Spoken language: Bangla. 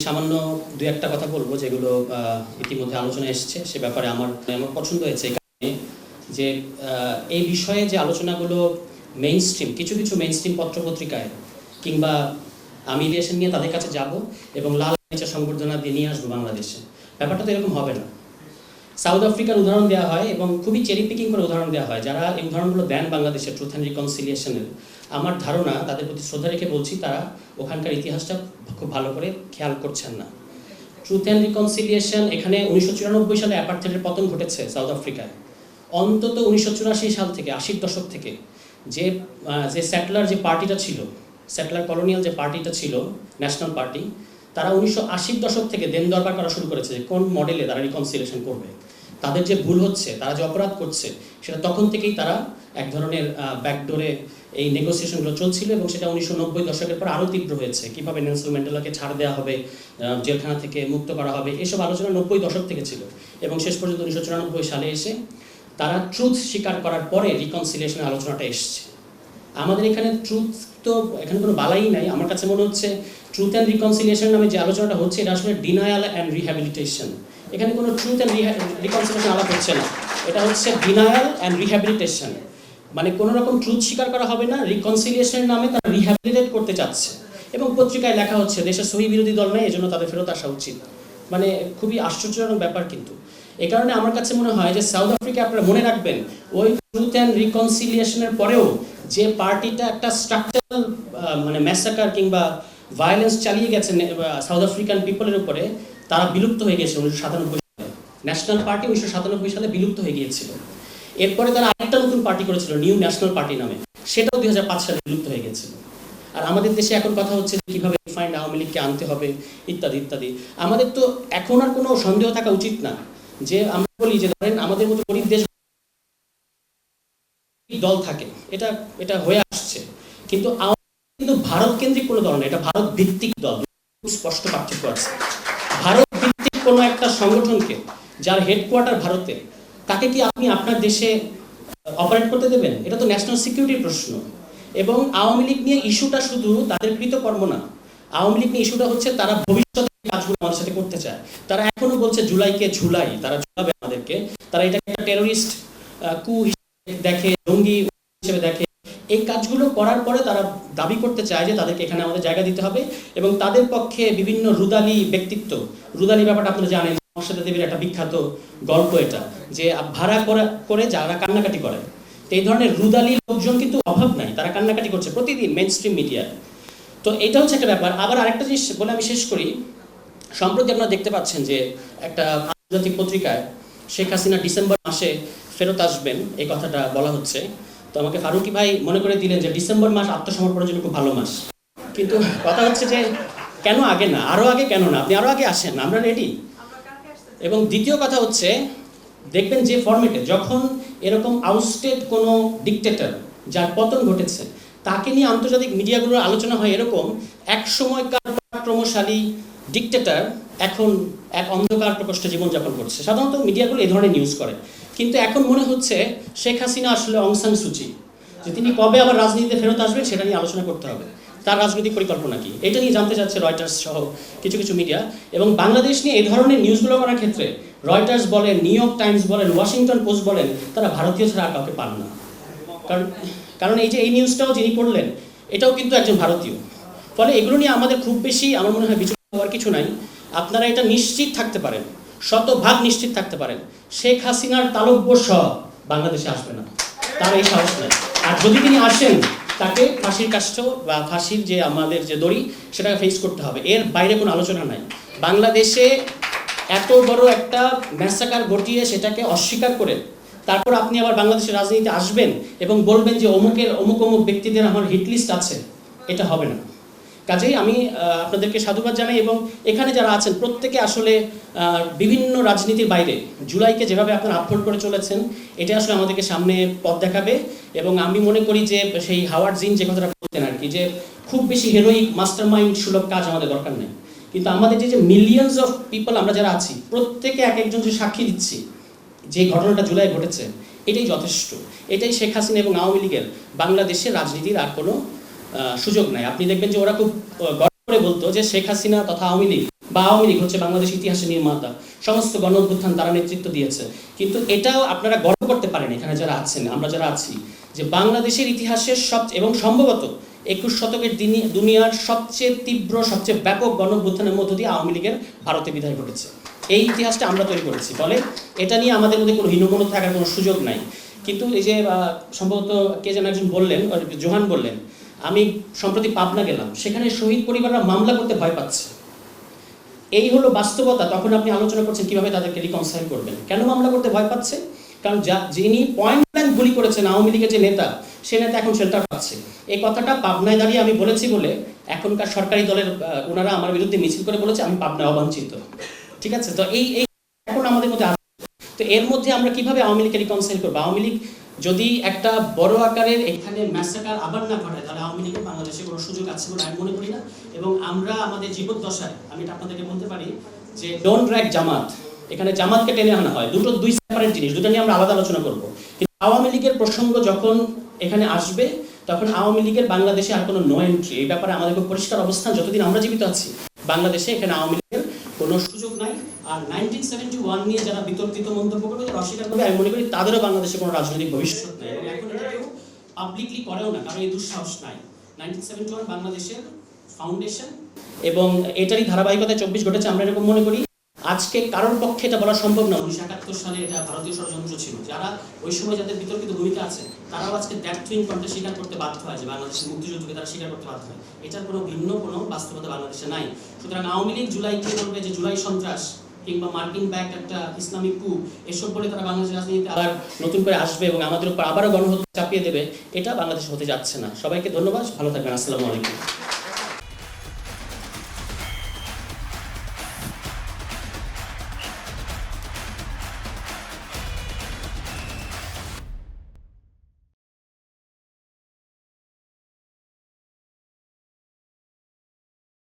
সামান্য দু একটা কথা বলবো যেগুলো ইতিমধ্যে আলোচনা এসেছে, সে ব্যাপারে আমার পছন্দ হয়েছে এই কারণে যে এই বিষয়ে যে আলোচনাগুলো মেইনস্ট্রিম কিছু মেইনস্ট্রিম পত্রপত্রিকায় কিংবা আমি দেশে নিয়ে তাদের কাছে যাব এবং লাল নিচে সংবর্ধনা দিয়ে নিয়ে আসবো বাংলাদেশে, ব্যাপারটা তো এরকম হবে না। সাউথ আফ্রিকার উদাহরণ দেওয়া হয় এবং খুবই চেরি পিকিং করে উদাহরণ দেওয়া হয়। যারা এই উদাহরণগুলো দেন বাংলাদেশের ট্রুথ অ্যান্ড রিকনসিলিয়েশনের, আমার ধারণা তাদের প্রতি শ্রদ্ধা রেখে বলছি তারা ওখানকার ইতিহাসটা খুব ভালো করে খেয়াল করছেন না। ট্রুথ অ্যান্ড রিকনসিলিয়েশন এখানে 1994 সালে অ্যাপার্থাইডের পতন ঘটেছে সাউথ আফ্রিকায়। অন্তত 1984 সাল থেকে 80-র দশক থেকে যে স্যাটলার যে পার্টিটা ছিল, স্যাটলার কলোনিয়াল যে পার্টিটা ছিল ন্যাশনাল পার্টি, তারা 1980-র দশক থেকে দেন দরবার করা শুরু করেছে যে কোন মডেলে তারা রিকনসিলিয়েশন করবে। তাদের যে ভুল হচ্ছে, তারা যে অপরাধ করছে, সেটা তখন থেকেই তারা এক ধরনের ব্যাকডোরে এই নেগোসিয়েশনগুলো চলছিল এবং সেটা 1990 দশকের পর আরও তীব্র হয়েছে। কীভাবে নেলসন ম্যান্ডেলাকে ছাড় দেওয়া হবে, জেলখানা থেকে মুক্ত করা হবে, এসব আলোচনা 90 দশক থেকে ছিল এবং শেষ পর্যন্ত 1994 সালে এসে তারা ট্রুথ স্বীকার করার পরে রিকনসিলিয়েশনের আলোচনাটা এসছে। আমাদের এখানে ট্রুথ তো এখানে কোনো বালাই নাই। আমার কাছে মনে হচ্ছে ট্রুথ অ্যান্ড রিকনসিলিয়েশন নামে যে আলোচনাটা হচ্ছে এটা আসলে ডিনায়াল অ্যান্ড রিহ্যাবিলিটেশন। এখানে কোনো ট্রুথ অ্যান্ড রিকনসিলিয়েশন আলাপ হচ্ছে না, এটা হচ্ছে ডিনায়াল অ্যান্ড রিহ্যাবিলিটেশন। মানে কোনো রকম ট্রুথ স্বীকার করা হবে না, রিকনসিলিয়েশনের নামে তারা রিহ্যাবিলিটেট করতে চাচ্ছে এবং পত্রিকায় লেখা হচ্ছে দেশের সহি বিরোধী দল নেই, এজন্য তাদের ফেরত আসা উচিত। মানে খুবই আশ্চর্যজনক ব্যাপার। কিন্তু এই কারণে আমার কাছে মনে হয় যে সাউথ আফ্রিকা, আপনারা মনে রাখবেন, ওই ট্রুথ অ্যান্ড রিকনসিলিয়েশনের পরেও যে পার্টিটা একটা স্ট্রাকচারাল মানে ম্যাসাকার কিংবা ভায়োলেন্স চালিয়ে গেছে সাউথ আফ্রিকান পিপলের উপরে, তারা বিলুপ্ত হয়ে গেছে 1997 সালে। ন্যাশনাল পার্টি 1997 সালে বিলুপ্ত হয়ে গিয়েছিল। এরপরে তারা আরেকটা নতুন পার্টি করেছিল নিউ ন্যাশনাল পার্টি নামে, সেটাও 2005 সালে বিলুপ্ত হয়ে গেছিল। আর আমাদের দেশে এখন কথা হচ্ছে কীভাবে রিফাইন্ড আওয়ামী লীগকে আনতে হবে ইত্যাদি ইত্যাদি। আমাদের তো এখন আর কোনো সন্দেহ থাকা উচিত না যে আমরা বলি যে ধরেন আমাদের মতো গরিব দেশ দল থাকে, এটা হয়ে আসছে, কিন্তু কিন্তু ভারত কেন্দ্রিক কোনো দল না, এটা ভারত ভিত্তিক দল। খুব স্পষ্ট পার্থক্য আছে। ভারত ভিত্তিক কোনো একটা সংগঠনকে যার হেডকোয়ার্টার ভারতে, তাকে কি আপনি আপনার দেশে অপারেট করতে দেবেন? এটা তো ন্যাশনাল সিকিউরিটির প্রশ্ন। এবং আওয়ামী লীগ নিয়ে ইস্যুটা শুধু তাদের কৃতকর্ম না, আওয়ামী লীগ নিয়ে ইস্যুটা হচ্ছে তারা ভবিষ্যতে কাজগুলো আমাদের সাথে করতে চায়। তারা এখনো বলছে জুলাইকে ঝুলাই, তারা ঝুলাবে আমাদেরকে, তারা এটা একটা টেরোরিস্ট কু হিসেবে দেখে, জঙ্গি হিসেবে দেখে। এই কাজগুলো করার পরে তারা দাবি করতে চায় যে তাদেরকে এখানে আমাদের জায়গা দিতে হবে এবং তাদের পক্ষে বিভিন্ন রুদালি ব্যক্তিত্ব, রুদালি ব্যাপারটা আপনারা জানেন, মোর্শেদা দেবীর একটা বিখ্যাত গল্প এটা, যে ভাড়া করে যারা কান্নাকাটি করে। তো এই ধরনের রুদালি লোকজন কিন্তু অভাব নাই, তারা কান্নাকাটি করছে প্রতিদিন মেইনস্ট্রিম মিডিয়ায়। তো এটা হচ্ছে একটা ব্যাপার। আবার আরেকটা জিনিস বলে আমি শেষ করি। সম্প্রতি আপনারা দেখতে পাচ্ছেন যে একটা আন্তর্জাতিক পত্রিকায় শেখ হাসিনা ডিসেম্বর মাসে ফেরত আসবেন এই কথাটা বলা হচ্ছে। তো আমাকে ফারুকি ভাই মনে করে দিলেন যে ডিসেম্বর মাস আত্মসমর্পণের জন্য খুব ভালো মাস। কিন্তু কথা হচ্ছে যে কেন আগে না, আরও আগে কেন না? আপনি আরও আগে আসেন, আমরা রেডি। এবং দ্বিতীয় কথা হচ্ছে, দেখবেন যে ফরম্যাটে যখন এরকম আউটস্টেড কোনো ডিকটেটর যার পতন ঘটেছে তাকে নিয়ে আন্তর্জাতিক মিডিয়াগুলোর আলোচনা হয় এরকম, এক সময়কার পরাক্রমশালী ডিকটেটর এখন এক অন্ধকার প্রকোষ্ঠে জীবনযাপন করছে। সাধারণত মিডিয়াগুলো এই ধরনের নিউজ করে, কিন্তু এখন মনে হচ্ছে শেখ হাসিনা আসলে অং সান সুচি, যে তিনি কবে আবার রাজনীতিতে ফেরত আসবেন সেটা নিয়ে আলোচনা করতে হবে। তার রাজনৈতিক পরিকল্পনা কি, এটা নিয়ে জানতে চাচ্ছে রয়টার্স সহ কিছু মিডিয়া। এবং বাংলাদেশ নিয়ে এই ধরনের নিউজগুলো করার ক্ষেত্রে রয়টার্স বলেন, নিউ ইয়র্ক টাইমস বলেন, ওয়াশিংটন পোস্ট বলেন, তারা ভারতীয় ছাড়া আর কাউকে পান না। কারণ এই যে এই নিউজটাও যিনি করলেন এটাও কিন্তু একজন ভারতীয়। ফলে এগুলো নিয়ে আমাদের খুব বেশি আমার মনে হয় বিচলিত হওয়ার কিছু নাই। আপনারা এটা নিশ্চিত থাকতে পারেন, শতভাগ নিশ্চিত থাকতে পারেন, শেখ হাসিনার তালব্য সহ বাংলাদেশে আসবে না, তার এই সাহস নেই। আর যদি তিনি আসেন তাকে ফাঁসির কাষ্ঠ বা ফাঁসির যে আমাদের যে দড়ি সেটাকে ফেস করতে হবে, এর বাইরে কোনো আলোচনা নাই। বাংলাদেশে এত বড় একটা ম্যাসাকার ঘটিয়ে সেটাকে অস্বীকার করে তারপর আপনি আবার বাংলাদেশের রাজনীতিতে আসবেন এবং বলবেন যে অমুক ব্যক্তিদের আমার হিটলিস্ট আছে, এটা হবে না। কাজেই আমি আপনাদেরকে সাধুবাদ জানাই এবং এখানে যারা আছেন প্রত্যেকে আসলে বিভিন্ন রাজনীতির বাইরে জুলাইকে যেভাবে আপনারা আপলোড করে চলেছেন, এটা আসলে আমাদেরকে সামনে পথ দেখাবে। এবং আমি মনে করি যে সেই হাওয়ার্ড জিন যে কথাটা বলতেন আর কি, যে খুব বেশি হেরোইক মাস্টার মাইন্ড সুলভ কাজ আমাদের দরকার নেই, কিন্তু আমাদের যে মিলিয়নস অফ পিপল আমরা যারা আছি প্রত্যেকে এক একজন যে সাক্ষী দিচ্ছি যে ঘটনাটা জুলাই ঘটেছে, এটাই যথেষ্ট। এটাই শেখ হাসিনা এবং আওয়ামী লীগের বাংলাদেশের রাজনীতির আর কোনো সুযোগ নাই। আপনি দেখবেন যে ওরা খুব গর্ব করে বলতো যে শেখ হাসিনা তথা আওয়ামী লীগ বা আওয়ামী লীগ হচ্ছে বাংলাদেশ ইতিহাসের নির্মাতা, সমস্ত গণ অভ্যুত্থান তারা নেতৃত্ব দিয়েছে। কিন্তু এটাও আপনারা গর্ব করতে পারেন এখানে যারা আছেন, আমরা যারা আছি, যে বাংলাদেশের ইতিহাসের এবং সম্ভবত 21 শতকের দুনিয়ার সবচেয়ে তীব্র, সবচেয়ে ব্যাপক গণ অভ্যুত্থানের মধ্য দিয়ে আওয়ামী লীগের ভারতে বিদায় ঘটেছে। এই ইতিহাসটা আমরা তৈরি করেছি, ফলে এটা নিয়ে আমাদের মধ্যে কোনো হীনমন্যতা থাকার কোনো সুযোগ নাই। কিন্তু এই যে সম্ভবত কে যেন একজন বললেন, জোহান বললেন, আমি সম্প্রতি পাবনা গেলাম, সেখানে শহীদ পরিবাররা মামলা করতে ভয় পাচ্ছে। এই হলো বাস্তবতা। তখন আপনি আলোচনা করছেন কিভাবে তাদেরকে রিকনসাইল করবেন। কেন মামলা করতে ভয় পাচ্ছে? কারণ যিনি পয়েন্ট ব্ল্যাঙ্ক গুলি করেছেন আওয়ামী লীগের যে নেতা, সে নেতা এখন শেল্টার পাচ্ছে। এই কথাটা পাবনায় দাঁড়িয়ে আমি বলেছি বলে এখনকার সরকারি দলের ওনারা আমার বিরুদ্ধে মিছিল করে বলেছে আমি পাবনায় অবাঞ্ছিত। ঠিক আছে, তো এই এখন আমাদের মধ্যে আছে। তো এর মধ্যে আমরা কিভাবে আওয়ামী লীগকে রিকনসাইল করবো? আওয়ামী লীগ যদি একটা বড় আকারের এখানে ম্যাসাকার আবার না ঘটায়, তাহলে আওয়ামী লীগের বাংলাদেশে কোনো সুযোগ আছে বলে আমি মনে করি না। এবং আমরা আমাদের জীবদ্দশায়, আমি এটা আপনাদেরকে বলতে পারি যে ডোন্ট ড্র্যাগ জামাত, এখানে জামাতকে টেনে আনা হয়, দুই সেপারেট জিনিস, দুটো নিয়ে আমরা আলাদা আলোচনা করব। কিন্তু আওয়ামী লীগের প্রসঙ্গ যখন এখানে আসবে, তখন আওয়ামী লীগের বাংলাদেশে আর কোনো নো এন্ট্রি, এই ব্যাপারে আমাদের খুব পরিষ্কার অবস্থান। যতদিন আমরা জীবিত আছি বাংলাদেশে, এখানে আওয়ামী লীগের কোনো সুযোগ নাই। আর 1971 নিয়ে যারা বিতর্কিত মন্তব্য করবে, যারা অস্বীকার করবে, আমি মনে করি তাদেরও বাংলাদেশে কোনো রাজনৈতিক ভবিষ্যৎ নেই। এবং এখন এটা কেউ পাবলিকলি করেও না, কারণ এই দুঃসাহস নাই। 1971 বাংলাদেশের ফাউন্ডেশন, এবং এটারই ধারাবাহিকতায় 24 ঘটেছে, আমরা এরকম মনে করি। আজকে কারোর পক্ষে এটা বলা সম্ভব না 1971 সালে এটা ভারতীয় ষড়যন্ত্র ছিল। যারা ওই সময় যাদের বিতর্কিত ভূমিকা আছে, তারাও আজকে দ্যাট থিং কন্টে স্বীকার করতে বাধ্য হয় যে বাংলাদেশের মুক্তিযুদ্ধকে তারা স্বীকার করতে বাধ্য হয়। এটার কোনো ভিন্ন কোনো বাস্তবতা বাংলাদেশে নাই। সুতরাং আওয়ামী লীগ জুলাইকে বলবে যে জুলাই সন্ত্রাস কিংবা মার্কিন ব্যাক একটা ইসলামিক কু, এসব বলে তারা বাংলাদেশের রাজনীতিতে আবার নতুন করে আসবে এবং আমাদের উপর আবারও গণহত্যা চাপিয়ে দেবে, এটা বাংলাদেশ হতে যাচ্ছে না। সবাইকে ধন্যবাদ, ভালো থাকবেন, আসসালামু আলাইকুম।